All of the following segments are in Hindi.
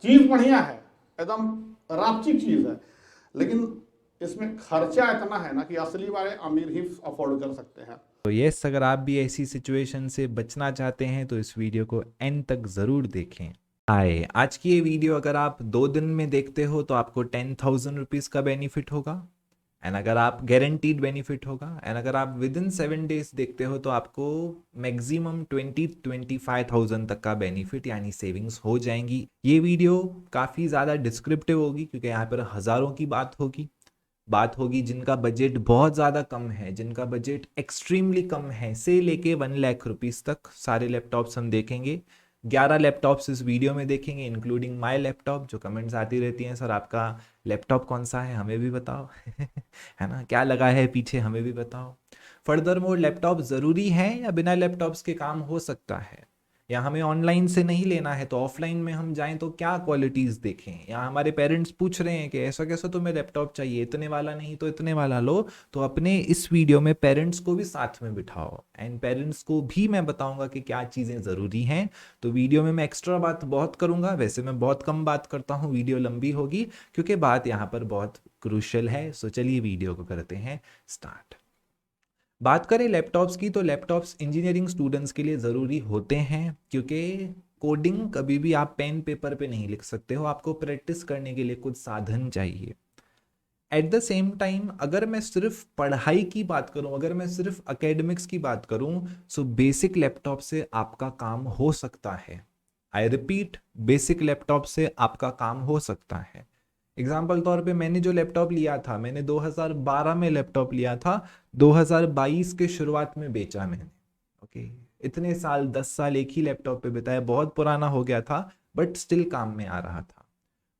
चीज बढ़िया है, एकदम रापचिक चीज है, लेकिन इसमें खर्चा इतना है ना कि असली वाले अमीर ही अफोर्ड कर सकते हैं। तो यस, अगर आप भी ऐसी सिचुएशन से बचना चाहते हैं तो इस वीडियो को एंड तक ज़रूर देखें। हाय, आज की ये वीडियो अगर आप 2 दिन में देखते हो तो आपको 10,000 रुपीज़ का बेनिफिट होगा। एंड अगर आप गारंटीड बेनिफिट होगा। एंड अगर आप विद इन 7 डेज देखते हो तो आपको मैक्सिमम 25,000 तक का बेनिफिट यानी सेविंग्स हो जाएंगी। ये वीडियो काफ़ी ज़्यादा डिस्क्रिप्टिव होगी क्योंकि यहाँ पर हज़ारों की बात होगी जिनका बजट बहुत ज़्यादा कम है, जिनका बजट एक्सट्रीमली कम है, से लेके 1 लाख रुपीज़ तक सारे लैपटॉप्स हम देखेंगे। 11 लैपटॉप्स इस वीडियो में देखेंगे इंक्लूडिंग माय लैपटॉप। जो कमेंट्स आती रहती हैं, सर आपका लैपटॉप कौन सा है, हमें भी बताओ है ना, क्या लगा है पीछे, हमें भी बताओ। फर्दर मोर लैपटॉप ज़रूरी है या बिना लैपटॉप्स के काम हो सकता है, या हमें ऑनलाइन से नहीं लेना है तो ऑफलाइन में हम जाएं तो क्या क्वालिटीज़ देखें, या हमारे पेरेंट्स पूछ रहे हैं कि ऐसा कैसा तुम्हें लैपटॉप चाहिए, इतने वाला नहीं तो इतने वाला लो। तो अपने इस वीडियो में पेरेंट्स को भी साथ में बिठाओ एंड पेरेंट्स को भी मैं बताऊंगा कि क्या चीज़ें ज़रूरी हैं। तो वीडियो में मैं एक्स्ट्रा बात बहुत करूंगा, वैसे मैं बहुत कम बात करता हूँ, वीडियो लंबी होगी क्योंकि बात यहाँ पर बहुत क्रूशल है। सो चलिए वीडियो को करते हैं स्टार्ट। बात करें लैपटॉप्स की तो लैपटॉप्स इंजीनियरिंग स्टूडेंट्स के लिए ज़रूरी होते हैं क्योंकि कोडिंग कभी भी आप पेन पेपर पे नहीं लिख सकते हो, आपको प्रैक्टिस करने के लिए कुछ साधन चाहिए। एट द सेम टाइम अगर मैं सिर्फ पढ़ाई की बात करूं, अगर मैं सिर्फ एकेडमिक्स की बात करूं, सो बेसिक लैपटॉप से आपका काम हो सकता है। आई रिपीट, बेसिक लैपटॉप से आपका काम हो सकता है। एग्जाम्पल तौर पे मैंने जो लैपटॉप लिया था, मैंने 2012 में लैपटॉप लिया था, 2022 के शुरुआत में बेचा मैंने। ओके, इतने साल 10 साल एक ही लैपटॉप पे बिताया, बहुत पुराना हो गया था बट स्टिल काम में आ रहा था।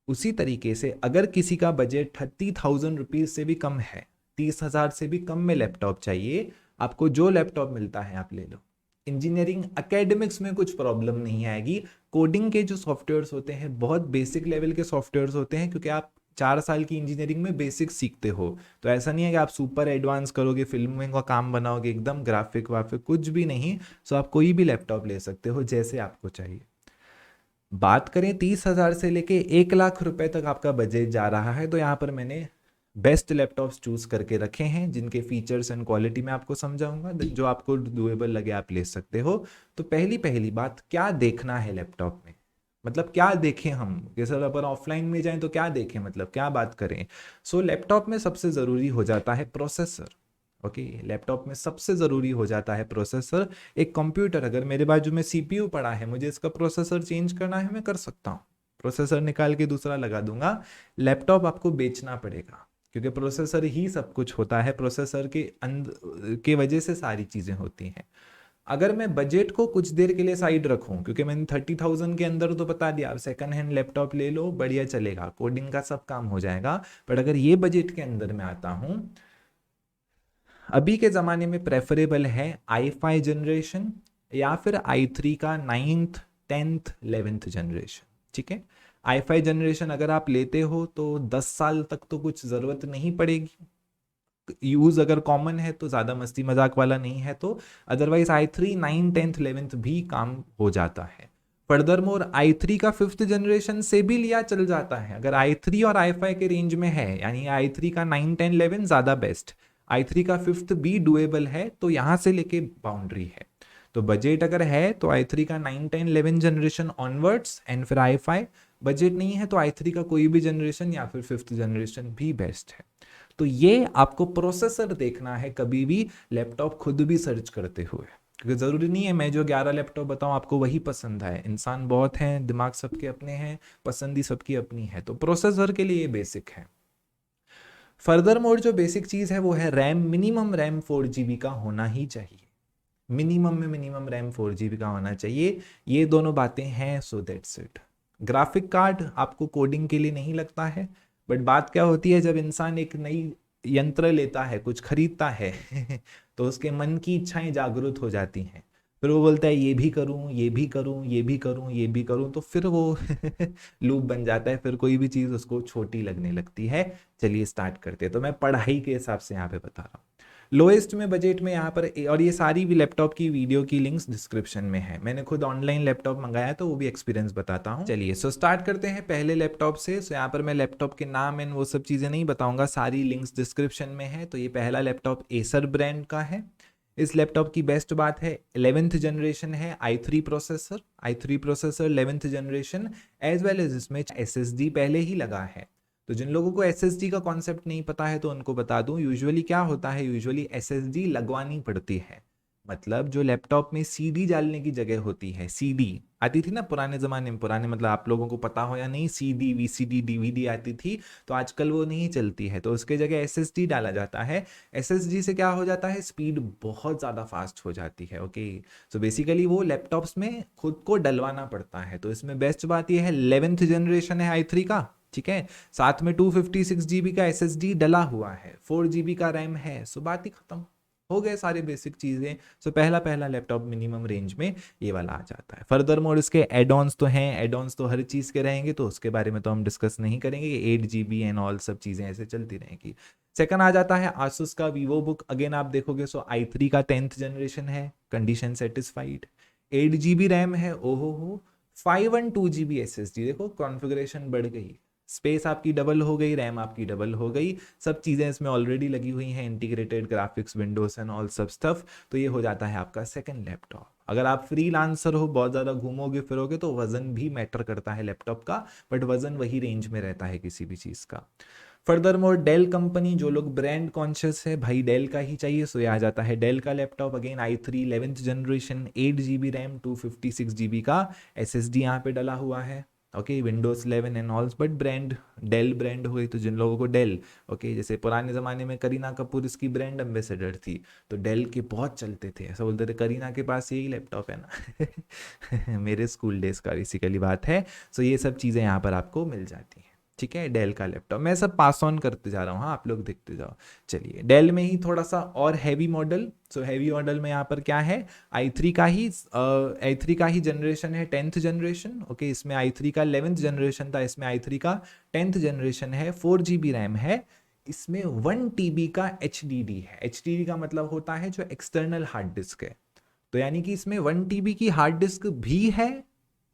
उसी तरीके से अगर किसी का बजट 30,000 रुपीज से भी कम है, 30,000 से भी कम में लैपटॉप चाहिए, आपको जो लैपटॉप मिलता है आप ले लो। इंजीनियरिंग एकेडमिक्स में कुछ प्रॉब्लम नहीं आएगी। कोडिंग के जो सॉफ्टवेयर्स होते हैं बहुत बेसिक लेवल के सॉफ्टवेयर्स होते हैं क्योंकि आप 4 साल की इंजीनियरिंग में बेसिक सीखते हो। तो ऐसा नहीं है कि आप सुपर एडवांस करोगे, फिल्मिंग का काम बनाओगे, एकदम ग्राफिक वाफिक कुछ भी नहीं। सो आप कोई भी लैपटॉप ले सकते हो जैसे आपको चाहिए। बात करें 30,000 से लेके 1 लाख रुपए तक आपका बजट जा रहा है तो यहाँ पर मैंने बेस्ट लैपटॉप्स चूज करके रखे हैं जिनके फीचर्स एंड क्वालिटी मैं आपको समझाऊंगा, जो आपको डुएबल लगे आप ले सकते हो। तो पहली पहली बात, क्या देखना है लैपटॉप में, मतलब क्या देखें हम, जैसे अपन ऑफलाइन में जाएं तो क्या देखें, मतलब क्या बात करें। सो लैपटॉप में सबसे ज़रूरी हो जाता है प्रोसेसर। ओके, लैपटॉप में सबसे ज़रूरी हो जाता है प्रोसेसर। एक कंप्यूटर, अगर मेरे बाजू में सीपीयू पड़ा है, मुझे इसका प्रोसेसर चेंज करना है, मैं कर सकता हूँ, प्रोसेसर निकाल के दूसरा लगा दूंगा। लैपटॉप आपको बेचना पड़ेगा क्योंकि प्रोसेसर ही सब कुछ होता है, प्रोसेसर के अंदर के वजह से सारी चीज़ें होती हैं। अगर मैं बजट को कुछ देर के लिए साइड रखूं, क्योंकि मैंने 30,000 के अंदर तो बता दिया, आप सेकंड हैंड लैपटॉप ले लो, बढ़िया चलेगा, कोडिंग का सब काम हो जाएगा। बट अगर ये बजट के अंदर मैं आता हूं, अभी के ज़माने में प्रेफरेबल है i5 जनरेशन या फिर i3 का 9th 10th 11th जनरेशन। ठीक है, i5 जनरेशन अगर आप लेते हो तो 10 साल तक तो कुछ ज़रूरत नहीं पड़ेगी, यूज अगर कॉमन है तो, ज़्यादा मस्ती मजाक वाला नहीं है तो। अदरवाइज i3 9 10th 11th भी काम हो जाता है। फर्दर मोर i3 का 5th जनरेशन से भी लिया चल जाता है, अगर i3 और i5 के रेंज में है, यानी i3 का 9 10 11 ज़्यादा बेस्ट, i3 का 5th भी डुएबल है, तो यहाँ से लेके बाउंड्री है। तो बजट अगर है तो i3 का 9 10 11 जनरेशन ऑनवर्ड्स एंड फिर i5। बजट नहीं है तो i3 का कोई भी जनरेशन या फिर 5th जनरेशन भी बेस्ट है। तो ये आपको प्रोसेसर देखना है कभी भी लैपटॉप खुद भी सर्च करते हुए, क्योंकि ज़रूरी नहीं है मैं जो 11 लैपटॉप बताऊं आपको वही पसंद आए, इंसान बहुत हैं, दिमाग सबके अपने हैं, पसंद ही सबकी अपनी है। तो प्रोसेसर के लिए ये बेसिक है। फर्दर मोड जो बेसिक चीज़ है वो है रैम, मिनिमम रैम 4 GB का होना ही चाहिए, मिनिमम में मिनिमम रैम 4 GB का होना चाहिए। ये दोनों बातें हैं, so that's it. Graphic card आपको कोडिंग के लिए नहीं लगता है, बट बात क्या होती है, जब इंसान एक नई यंत्र लेता है, कुछ खरीदता है तो उसके मन की इच्छाएं जागृत हो जाती हैं, फिर वो बोलता है ये भी करूं, ये भी करूं, ये भी करूं, ये भी करूं, तो फिर वो लूप बन जाता है, फिर कोई भी चीज़ उसको छोटी लगने लगती है। चलिए स्टार्ट करते हैं। तो मैं पढ़ाई के हिसाब से यहाँ पे बता रहा हूँ। लोएस्ट में बजट में यहाँ पर और ये सारी भी लैपटॉप की वीडियो की लिंक्स डिस्क्रिप्शन में है। मैंने खुद ऑनलाइन लैपटॉप मंगाया तो वो भी एक्सपीरियंस बताता हूँ। चलिए सो स्टार्ट करते हैं पहले लैपटॉप से। सो यहाँ पर मैं लैपटॉप के नाम एंड वो सब चीज़ें नहीं बताऊंगा, सारी लिंक्स डिस्क्रिप्शन में है। तो ये पहला लैपटॉप एसर ब्रांड का है। इस लैपटॉप की बेस्ट बात है 11th जनरेशन है i3 processor, i3 processor 11th generation, as well as इसमें SSD पहले ही लगा है। तो जिन लोगों को SSD का कॉन्सेप्ट नहीं पता है तो उनको बता दूं, यूजुअली क्या होता है, यूजुअली SSD लगवानी पड़ती है। मतलब जो लैपटॉप में CD डालने की जगह होती है, CD आती थी ना पुराने ज़माने में, पुराने मतलब आप लोगों को पता हो या नहीं, CD VCD DVD आती थी, तो आजकल वो नहीं चलती है, तो उसके जगह SSD डाला जाता है। SSD से क्या हो जाता है, स्पीड बहुत ज़्यादा फास्ट हो जाती है। ओके, सो बेसिकली वो लैपटॉप्स में खुद को डलवाना पड़ता है। तो इसमें बेस्ट बात ये है 11th जनरेशन है i3 का, ठीक है, साथ में 256 GB का SSD डला हुआ है, 4 GB का रैम है। सो बात ही खत्म, हो गए सारे बेसिक चीज़ें। सो पहला लैपटॉप मिनिमम रेंज में ये वाला आ जाता है। फर्दर मोर इसके एड ऑन्स तो हैं, एड ऑन्स तो हर चीज़ के रहेंगे, तो उसके बारे में तो हम डिस्कस नहीं करेंगे। 8 GB एंड ऑल सब चीज़ें ऐसे चलती रहेंगी। सेकंड आ जाता है आसूस का वीवो बुक। अगेन आप देखोगे सो i3 का 10th जनरेशन है, कंडीशन सेटिस्फाइड, 8 GB रैम है, ओहो हो, 512 GB SSD। देखो कॉन्फ़िगरेशन बढ़ गई, स्पेस आपकी डबल हो गई, रैम आपकी डबल हो गई, सब चीज़ें इसमें ऑलरेडी लगी हुई हैं, integrated graphics, Windows and all सब स्टफ। तो ये हो जाता है आपका सेकंड लैपटॉप। अगर आप फ्रीलांसर हो, बहुत ज़्यादा घूमोगे फिरोगे, तो वजन भी मैटर करता है लैपटॉप का, बट वजन वही रेंज में रहता है किसी भी चीज़ का। फर्दर मोर डेल कंपनी, जो लोग ब्रांड कॉन्शियस है, भाई डेल का ही चाहिए, सो ये आ जाता है डेल का laptop. Again i3 11th generation, 8 GB RAM, 256 GB का SSD यहाँ पे डला हुआ है। Okay, Windows 11 and alls, but brand Dell brand हो गई। तो जिन लोगों को डेल, ओके, जैसे पुराने ज़माने में करीना कपूर इसकी ब्रांड एम्बेसडर थी, तो डेल के बहुत चलते थे, ऐसा बोलते थे करीना के पास यही लैपटॉप है ना मेरे स्कूल डेज का बेसिकली बात है। सो ये सब चीज़ें यहाँ पर आपको मिल जाती हैं, ठीक है। डेल का लैपटॉप मैं सब पास ऑन करते जा रहा हूँ, हाँ, आप लोग देखते जाओ। चलिए डेल में ही थोड़ा सा और heavy model. So heavy model में यहाँ पर क्या है, i3 का ही जनरेशन है, 10th जनरेशन। ओके, इसमें i3 का 11th जनरेशन था, इसमें i3 का 10th जनरेशन है, 4 GB रैम है, इसमें 1 TB का HDD है। HDD का मतलब होता है जो एक्सटर्नल हार्ड डिस्क है। तो यानी कि इसमें 1 TB की हार्ड डिस्क भी है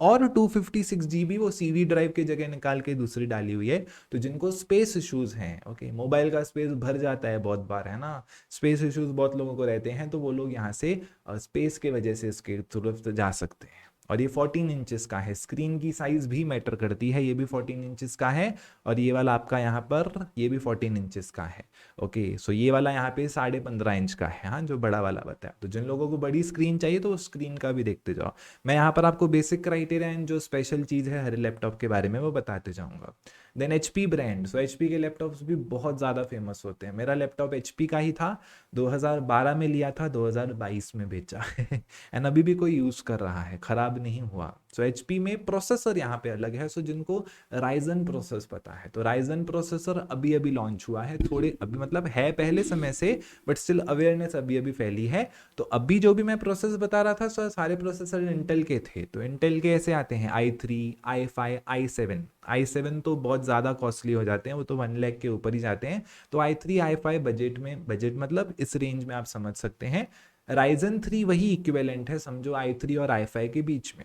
और 256 GB वो CD ड्राइव की जगह निकाल के दूसरी डाली हुई है। तो जिनको स्पेस इश्यूज हैं, ओके, मोबाइल का स्पेस भर जाता है बहुत बार, है ना, स्पेस इश्यूज बहुत लोगों को रहते हैं, तो वो लोग यहाँ से स्पेस के वजह से इसके तुरंत जा सकते हैं। और ये 14 इंचेस का है, स्क्रीन की साइज भी मैटर करती है, ये भी 14 इंचेस का है, और ये वाला आपका यहाँ पर ये भी 14 इंचेस का है। ओके, सो ये वाला यहाँ पे 15.5 इंच का है, हाँ, जो बड़ा वाला बताया। तो जिन लोगों को बड़ी स्क्रीन चाहिए तो स्क्रीन का भी देखते जाओ। मैं यहाँ पर आपको बेसिक क्राइटेरिया एंड जो स्पेशल चीज़ है हर लैपटॉप के बारे में वो बताते जाऊँगा। Then HP brand. So HP के लैपटॉप्स भी बहुत ज़्यादा फेमस होते हैं। मेरा लैपटॉप HP का ही था, 2012 में लिया था, 2022 में बेचा एंड अभी भी कोई यूज़ कर रहा है, ख़राब नहीं हुआ। सो HP में प्रोसेसर यहाँ पे अलग है। सो जिनको राइजन प्रोसेस पता है, तो राइजन प्रोसेसर अभी अभी लॉन्च हुआ है, थोड़े अभी मतलब है पहले समय से, बट स्टिल अवेयरनेस अभी अभी फैली है। तो अभी जो भी मैं प्रोसेस बता रहा था, सो सारे प्रोसेसर इंटेल के थे। तो इंटेल के ऐसे आते हैं i3, i5, i7 तो बहुत ज़्यादा कॉस्टली हो जाते हैं, वो तो 1 लाख के ऊपर ही जाते हैं। तो i3 i5 बजट में, बजट मतलब इस रेंज में आप समझ सकते हैं। Ryzen 3 वही इक्विवेलेंट है, समझो i3 और i5 के बीच में।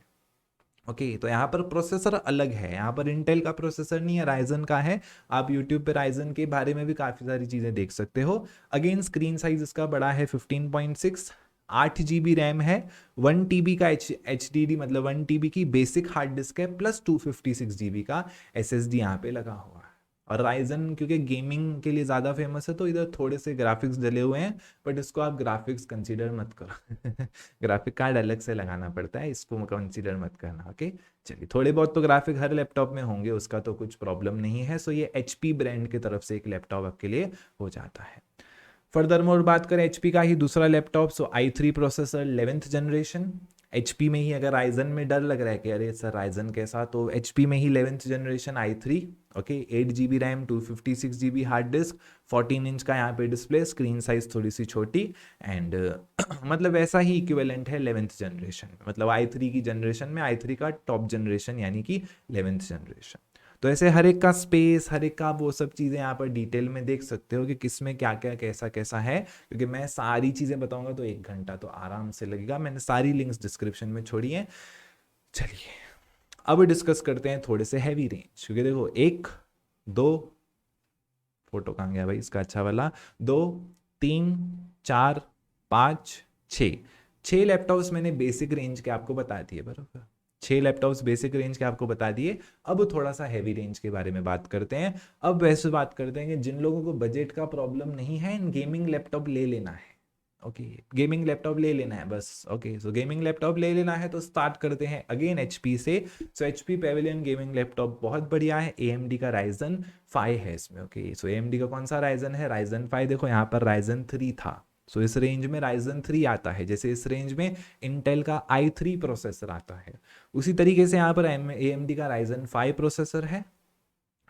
ओके, तो यहाँ पर प्रोसेसर अलग है, यहाँ पर इंटेल का प्रोसेसर नहीं है, राइजन का है। आप यूट्यूब पे राइजन के बारे में भी काफ़ी सारी चीज़ें देख सकते हो। अगेन स्क्रीन साइज इसका बड़ा है, 15.6, 8 GB रैम है, 1 TB का HDD मतलब 1 TB की बेसिक हार्ड डिस्क है, प्लस 256 GB का SSD यहाँ पे लगा हुआ है। और राइजन क्योंकि गेमिंग के लिए ज़्यादा फेमस है, तो इधर थोड़े से ग्राफिक्स डले हुए हैं, बट इसको आप ग्राफिक्स कंसीडर मत करो ग्राफिक कार्ड अलग से लगाना पड़ता है, इसको कंसीडर मत करना। ओके, चलिए, थोड़े बहुत तो ग्राफिक हर लैपटॉप में होंगे, उसका तो कुछ प्रॉब्लम नहीं है। सो ये HP ब्रांड की तरफ से एक लैपटॉप आपके लिए हो जाता है। फर्दर मोर बात करें HP का ही दूसरा लैपटॉप, सो i3 processor 11th generation. HP में ही अगर राइजन में डर लग रहा है कि अरे सर राइजन कैसा, तो HP में ही 11th generation i3। Okay, 8 GB RAM, 256 GB hard disk, 14 inch का यहाँ पे डिस्प्ले, स्क्रीन साइज थोड़ी सी छोटी एंड मतलब ऐसा ही इक्विवेलेंट है 11th जनरेशन में, मतलब i3 की जनरेशन में i3 का टॉप जनरेशन यानी कि 11th जनरेशन। तो ऐसे हर एक का स्पेस, हर एक का वो सब चीज़ें यहाँ पर डिटेल में देख सकते हो कि किस में क्या क्या कैसा कैसा है, क्योंकि मैं सारी चीज़ें बताऊंगा तो 1 घंटा तो आराम से लगेगा। मैंने सारी लिंक्स डिस्क्रिप्शन में छोड़ी हैं। चलिए अब डिस्कस करते हैं थोड़े से हैवी रेंज, क्योंकि देखो 1 2 फोटो कहाँ गया भाई इसका अच्छा वाला, 2 3 4 5 6 6 लैपटॉप्स मैंने बेसिक रेंज के आपको बता दिए, बराबर 6 लैपटॉप्स बेसिक रेंज के आपको बता दिए। अब थोड़ा सा हैवी रेंज के बारे में बात करते हैं। अब वैसे बात करते हैं कि जिन लोगों को बजट का प्रॉब्लम नहीं है, इन गेमिंग लैपटॉप ले लेना है। ओके, गेमिंग लैपटॉप ले लेना है बस। ओके, सो गेमिंग लैपटॉप ले लेना है तो स्टार्ट करते हैं अगेन एचपी से। सो एचपी पेविलियन गेमिंग लैपटॉप बहुत बढ़िया है। एएमडी का राइजन 5 है इसमें। ओके, सो एएमडी का कौन सा राइजन है, राइजन 5। देखो यहाँ पर राइजन 3 था, सो इस रेंज में राइजन 3 आता है। जैसे इस रेंज में इंटेल का i3 प्रोसेसर आता है, उसी तरीके से यहाँ पर एएमडी का राइजन 5 प्रोसेसर है।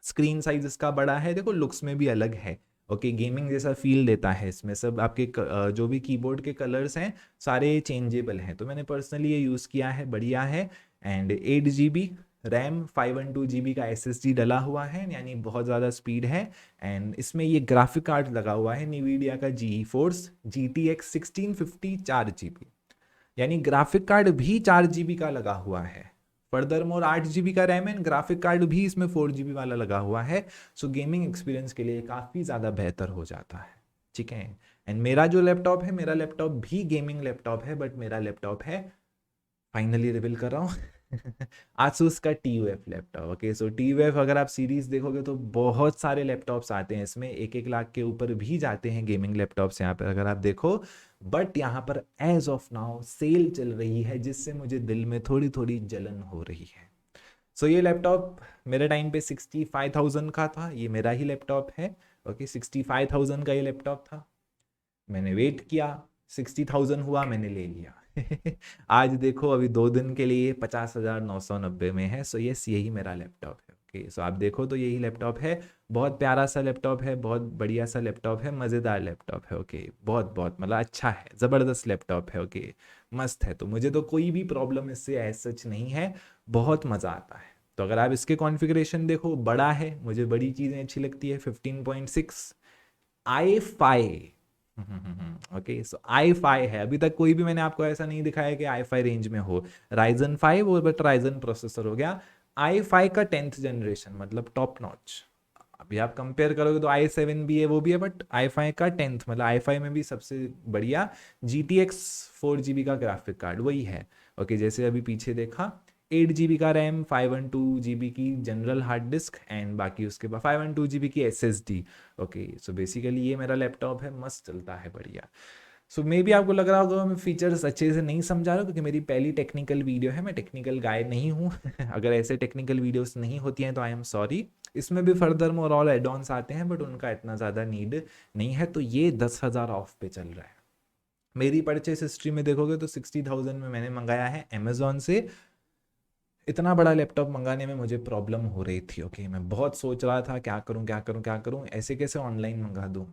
स्क्रीन साइज इसका बड़ा है, देखो लुक्स में भी अलग है। ओके, गेमिंग जैसा फील देता है इसमें। सब आपके जो भी कीबोर्ड के कलर्स हैं सारे चेंजेबल हैं, तो मैंने पर्सनली ये यूज़ किया है, बढ़िया है। एंड 8 GB रैम, 512 GB का SSD डला हुआ है, यानी बहुत ज़्यादा स्पीड है। एंड इसमें ये ग्राफिक कार्ड लगा हुआ है NVIDIA का GeForce GTX 1650 4 GB, यानी ग्राफिक कार्ड भी 4 GB का लगा हुआ है। फर्दर मोर 8 GB का रैम एंड ग्राफिक कार्ड भी इसमें 4 GB वाला लगा हुआ है। सो गेमिंग एक्सपीरियंस के लिए काफ़ी ज़्यादा बेहतर हो जाता है, ठीक है। एंड मेरा जो लैपटॉप है, मेरा लैपटॉप भी गेमिंग लैपटॉप है, बट मेरा लैपटॉप है, फाइनली रिवील कर रहा हूँ आसूस का TUF लैपटॉप। ओके, सो TUF अगर आप सीरीज देखोगे तो बहुत सारे लैपटॉप्स आते हैं इसमें, 1-1 लाख के ऊपर भी जाते हैं गेमिंग लैपटॉप्स यहाँ पर अगर आप देखो। बट यहाँ पर एज ऑफ नाउ सेल चल रही है, जिससे मुझे दिल में थोड़ी थोड़ी जलन हो रही है। सो ये लैपटॉप मेरे टाइम पे 65,000 का था, ये मेरा ही लैपटॉप है। ओके, 65,000 का ये लैपटॉप था, मैंने वेट किया, 60,000 हुआ, मैंने ले लिया आज देखो अभी 2 दिन के लिए 50,990 में है। सो यस, यही मेरा लैपटॉप है। ओके, सो आप देखो तो यही लैपटॉप है। बहुत प्यारा सा लैपटॉप है, बहुत बढ़िया सा लैपटॉप है, मज़ेदार लैपटॉप है। ओके, बहुत बहुत मतलब अच्छा है, ज़बरदस्त लैपटॉप है। ओके, मस्त है। तो मुझे तो कोई भी प्रॉब्लम इससे एज सच नहीं है, बहुत मज़ा आता है। तो अगर आप इसके कॉन्फ़िगरेशन देखो, बड़ा है, मुझे बड़ी चीज़ें अच्छी लगती है। 15.6 i5। ओके, सो i5 है। अभी तक कोई भी मैंने आपको ऐसा नहीं दिखाया कि i5 रेंज में हो। राइजन 5 और बट राइजन प्रोसेसर हो गया। i5 का 10th जनरेशन मतलब टॉप नॉच। अभी आप कंपेयर करोगे तो i7 भी है, वो भी है, बट i5 का 10th मतलब i5 में भी सबसे बढ़िया GTX 4 GB का ग्राफिक कार्ड वही है। ओके, जैसे अभी पीछे देखा, 8 GB का रैम, 512 GB की जनरल हार्ड डिस्क एंड बाकी उसके बाद 512 GB की SSD। ओके, सो बेसिकली ये मेरा लैपटॉप है, मस्त चलता है, बढ़िया। सो मे भी आपको लग रहा होगा मैं फीचर्स अच्छे से नहीं समझा रहा हूँ, क्योंकि मेरी पहली टेक्निकल वीडियो है, मैं टेक्निकल गाय नहीं हूँ अगर ऐसे टेक्निकल वीडियोस नहीं होती हैं तो आई एम सॉरी। इसमें भी further more all add ons आते हैं, बट उनका इतना ज़्यादा नीड नहीं है। तो ये 10,000 ऑफ पे चल रहा है। मेरी परचेस हिस्ट्री में देखोगे तो 60,000 में मैंने मंगाया है अमेजोन से। इतना बड़ा लैपटॉप मंगाने में मुझे प्रॉब्लम हो रही थी। ओके, मैं बहुत सोच रहा था क्या करूं क्या करूं क्या करूं, ऐसे कैसे ऑनलाइन मंगा दूं।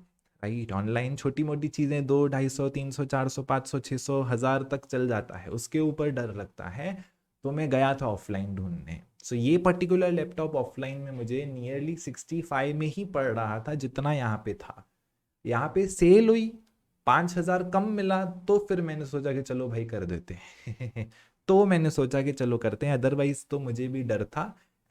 राइट, ऑनलाइन छोटी मोटी चीज़ें 200, 250, 300, 400, 500, 600, 1000 तक चल जाता है, उसके ऊपर डर लगता है। तो मैं गया था ऑफलाइन ढूंढने। सो ये पर्टिकुलर लैपटॉप ऑफलाइन में मुझे नियरली 65 में ही पड़ रहा था, जितना यहाँ पे था। यहाँ पे सेल हुई, 5,000 कम मिला, तो फिर मैंने सोचा कि चलो भाई कर देते हैं तो मैंने सोचा कि चलो करते हैं, अदरवाइज तो मुझे भी डर था।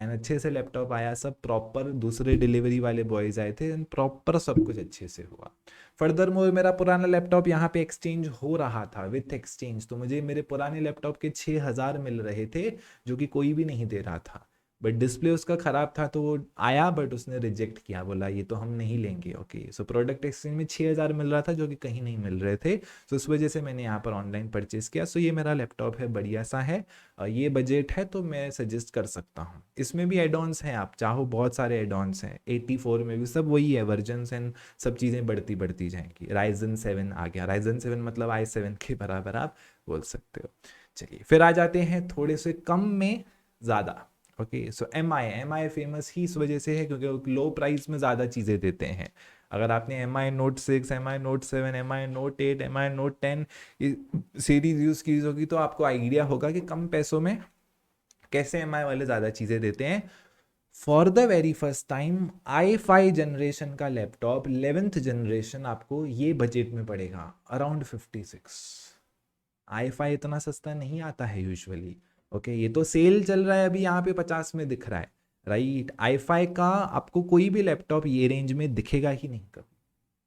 एंड अच्छे से लैपटॉप आया, सब प्रॉपर, दूसरे डिलीवरी वाले बॉयज आए थे एंड प्रॉपर सब कुछ अच्छे से हुआ। फर्दर मोर मेरा पुराना लैपटॉप यहाँ पे एक्सचेंज हो रहा था विथ एक्सचेंज, तो मुझे मेरे पुराने लैपटॉप के 6,000 मिल रहे थे, जो कि कोई भी नहीं दे रहा था। बट डिस्प्ले उसका ख़राब था तो वो आया, बट उसने रिजेक्ट किया, बोला ये तो हम नहीं लेंगे। ओके, सो प्रोडक्ट एक्सचेंज में 6,000 मिल रहा था, जो कि कहीं नहीं मिल रहे थे। सो इस वजह से मैंने यहाँ पर ऑनलाइन परचेस किया। सो ये मेरा लैपटॉप है, बढ़िया सा है। ये बजट है तो मैं सजेस्ट कर सकता हूँ। इसमें भी एडॉन्स हैं, आप चाहो बहुत सारे एडॉन्स हैं। 84 में भी सब वही है, वर्जन्स एंड सब चीज़ें बढ़ती बढ़ती जाएंगी। राइजन 7 आ गया, राइजन 7 मतलब i7 के बराबर आप बोल सकते हो। चलिए फिर आ जाते हैं थोड़े से कम में ज़्यादा। ओके, सो एम आई फेमस ही इस वजह से है क्योंकि लो प्राइस में ज़्यादा चीज़ें देते हैं। अगर आपने MI Note 6, MI Note 7, MI Note 8, MI Note 10 series use की होगी तो आपको आइडिया होगा कि कम पैसों में कैसे MI वाले ज़्यादा चीज़ें देते हैं। For the very first time i5 generation का लैपटॉप 11th जनरेशन आपको ये बजट में पड़ेगा अराउंड 56। i5 इतना सस्ता नहीं आता है यूजुअली। ओके, ये तो सेल चल रहा है अभी, यहाँ पे 50 में दिख रहा है, राइट। i5 का आपको कोई भी लैपटॉप ये रेंज में दिखेगा ही नहीं कभी,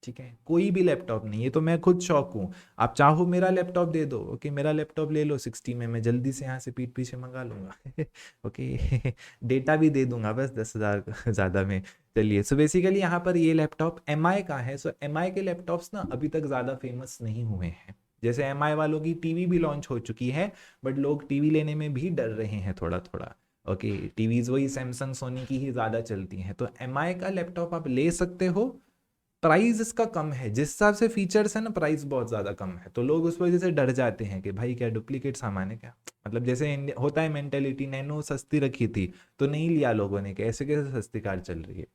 ठीक है, कोई भी लैपटॉप नहीं। ये तो मैं खुद शौक हूँ, आप चाहो मेरा लैपटॉप दे दो, ओके, मेरा लैपटॉप ले लो 60 में, मैं जल्दी से यहाँ से पीठ पीछे मंगा लूँगा ओके डेटा भी दे दूंगा बस 10,000 ज़्यादा में। चलिए, सो बेसिकली यहाँ पर ये लैपटॉप MI का है। सो MI के लैपटॉप्स ना अभी तक ज़्यादा फेमस नहीं हुए हैं। जैसे MI वालों की टीवी भी लॉन्च हो चुकी है, बट लोग टीवी लेने में भी डर रहे हैं थोड़ा थोड़ा। ओके, टीवीज वही सैमसंग सोनी की ही ज़्यादा चलती हैं, तो MI का लैपटॉप आप ले सकते हो। प्राइस इसका कम है, जिस हिसाब से फीचर्स है ना, प्राइस बहुत ज़्यादा कम है, तो लोग उस वजह से डर जाते हैं कि भाई क्या डुप्लीकेट सामान है क्या। मतलब जैसे होता है मेंटेलिटी, नैनो सस्ती रखी थी तो नहीं लिया लोगों ने, कि ऐसे कैसे सस्ती कार चल रही है।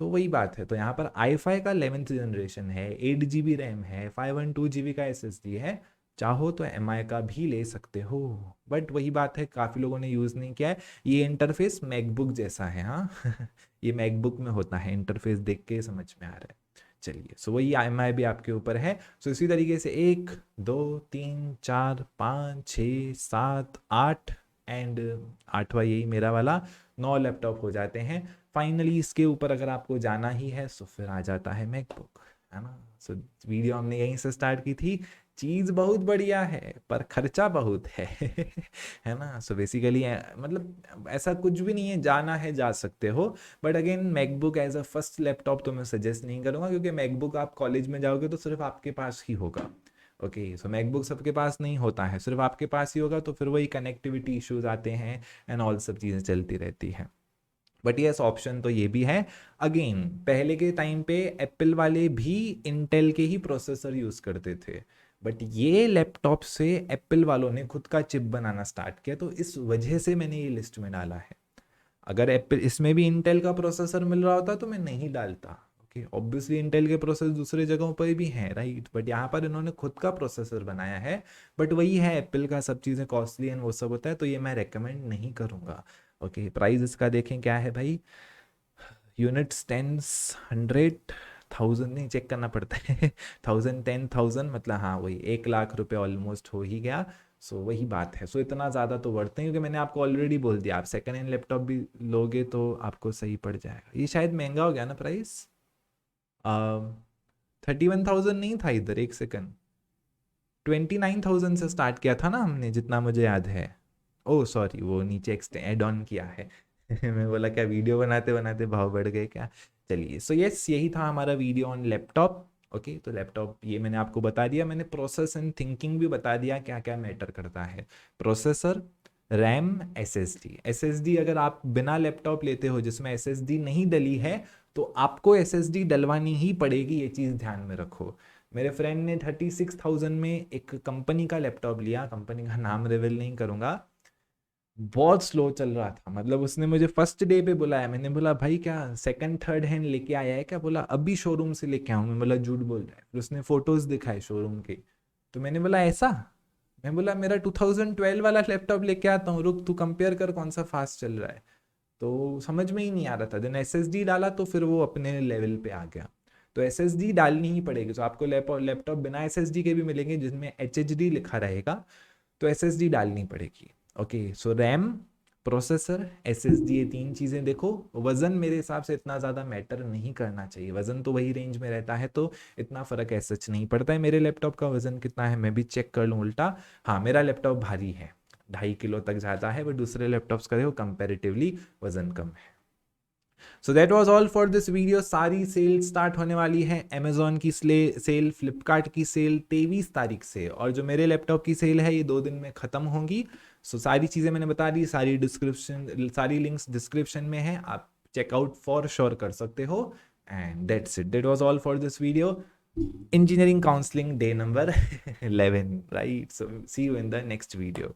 तो वही बात है। तो यहाँ पर i5 का 11th जनरेशन है, 8 GB रैम है, 512 GB का SSD है। चाहो तो MI का भी ले सकते हो, बट वही बात है, काफ़ी लोगों ने यूज़ नहीं किया है। ये इंटरफेस मैकबुक जैसा है, हाँ ये मैकबुक में होता है, इंटरफेस देख के समझ में आ रहा है। चलिए, सो वही MI भी आपके ऊपर है। सो इसी तरीके से 1 2 3 4 5 6 7 8 एंड 8वां यही मेरा वाला, 9 लैपटॉप हो जाते हैं। फाइनली इसके ऊपर अगर आपको जाना ही है सो फिर आ जाता है मैकबुक, है ना। सो वीडियो हमने यहीं से स्टार्ट की थी। चीज़ बहुत बढ़िया है पर खर्चा बहुत है है ना। सो बेसिकली मतलब ऐसा कुछ भी नहीं है, जाना है जा सकते हो, but again MacBook as a first laptop तो मैं सजेस्ट नहीं करूँगा, क्योंकि मैकबुक आप कॉलेज में जाओगे तो सिर्फ आपके पास ही होगा। ओके, सो मैकबुक सबके पास नहीं होता है, सिर्फ आपके पास ही होगा, तो फिर वही कनेक्टिविटी इश्यूज आते हैं एंड ऑल सब चीज़ें चलती रहती हैं। बट यस, ऑप्शन तो ये भी है। अगेन पहले के टाइम पे एप्पल वाले भी इंटेल के ही प्रोसेसर यूज़ करते थे, बट ये लैपटॉप से एप्पल वालों ने खुद का चिप बनाना स्टार्ट किया, तो इस वजह से मैंने ये लिस्ट में डाला है। अगर एप्पल इसमें भी इंटेल का प्रोसेसर मिल रहा होता तो मैं नहीं डालता। ओके, ऑब्वियसली इंटेल के प्रोसेसर दूसरे जगहों पर भी हैं, राइट, बट यहाँ पर इन्होंने खुद का प्रोसेसर बनाया है। बट वही है, एप्पल का सब चीज़ें कॉस्टली एंड वो सब होता है, तो ये मैं रेकमेंड नहीं करूँगा। ओके, प्राइस इसका देखें क्या है भाई, यूनिट्स, टेंस, 100, 1000 नहीं, चेक करना पड़ता है 1000, 10,000, मतलब हाँ वही 1,00,000 रुपये ऑलमोस्ट हो ही गया। सो वही बात है। सो इतना ज़्यादा तो वर्थ नहीं, क्योंकि मैंने आपको ऑलरेडी बोल दिया, आप सेकंड हैंड लैपटॉप भी लोगे तो आपको सही पड़ जाएगा। ये शायद महंगा हो गया ना प्राइस, 31,000 नहीं था इधर, एक सेकंड, 29,000 से स्टार्ट किया था ना हमने, जितना मुझे याद है। ओह सॉरी, वो नीचे एड ऑन किया है मैं बोला क्या वीडियो बनाते बनाते भाव बढ़ गए क्या। चलिए, सो यस, यही था हमारा वीडियो ऑन लैपटॉप। ओके, तो लैपटॉप ये मैंने आपको बता दिया, मैंने प्रोसेस एंड थिंकिंग भी बता दिया क्या क्या मैटर करता है। प्रोसेसर, रैम, एसएसडी अगर आप बिना लैपटॉप लेते हो जिसमें एसएसडी नहीं डली है, तो आपको एसएसडी डलवानी ही पड़ेगी, ये चीज़ ध्यान में रखो। मेरे फ्रेंड ने 36,000 में एक कंपनी का लैपटॉप लिया, कंपनी का नाम रिवील नहीं करूँगा, बहुत स्लो चल रहा था। मतलब उसने मुझे फर्स्ट डे पे बुलाया, मैंने बोला भाई क्या सेकंड थर्ड हैंड लेके आया है क्या, बोला अभी शोरूम से लेके आऊँ। मैं बोला झूठ बोल रहा है। फिर उसने फोटोज दिखाए शोरूम के, तो मैंने बोला ऐसा, मैं बोला मेरा 2012 वाला लैपटॉप लेके आता हूँ, रुक तू कंपेयर कर कौन सा फास्ट चल रहा है। तो समझ में ही नहीं आ रहा था। देन एसएसडी डाला तो फिर वो अपने लेवल पे आ गया। तो एसएसडी डालनी ही पड़ेगी। तो आपको लैपटॉप बिना एसएसडी के भी मिलेंगे जिसमें एचएचडी लिखा रहेगा, तो एसएसडी डालनी पड़ेगी। ओके, सो रैम, प्रोसेसर, एसएसडी, ये 3 चीज़ें देखो। वज़न मेरे हिसाब से इतना ज़्यादा मैटर नहीं करना चाहिए, वज़न तो वही रेंज में रहता है, तो इतना फ़र्क ऐसा सच नहीं पड़ता है। मेरे लैपटॉप का वज़न कितना है मैं भी चेक कर लूँ उल्टा। हाँ, मेरा लैपटॉप भारी है, 2.5 किलो तक जाता है, बट दूसरे लैपटॉप्स का देखो कंपेरेटिवली वज़न कम है। So that was all for this video. सारी सेल स्टार्ट होने वाली है, अमेजोन की सेल, फ्लिपकार्ट की सेल 23 तारीख से, और जो मेरे लैपटॉप की सेल है ये 2 दिन में ख़त्म होंगी। सो सारी चीज़ें मैंने बता दी, सारी लिंक्स डिस्क्रिप्शन में है, आप चेकआउट फॉर श्योर कर सकते हो। And that's it, that was all for this video. Engineering counselling day number 11, right. So see you in the next video.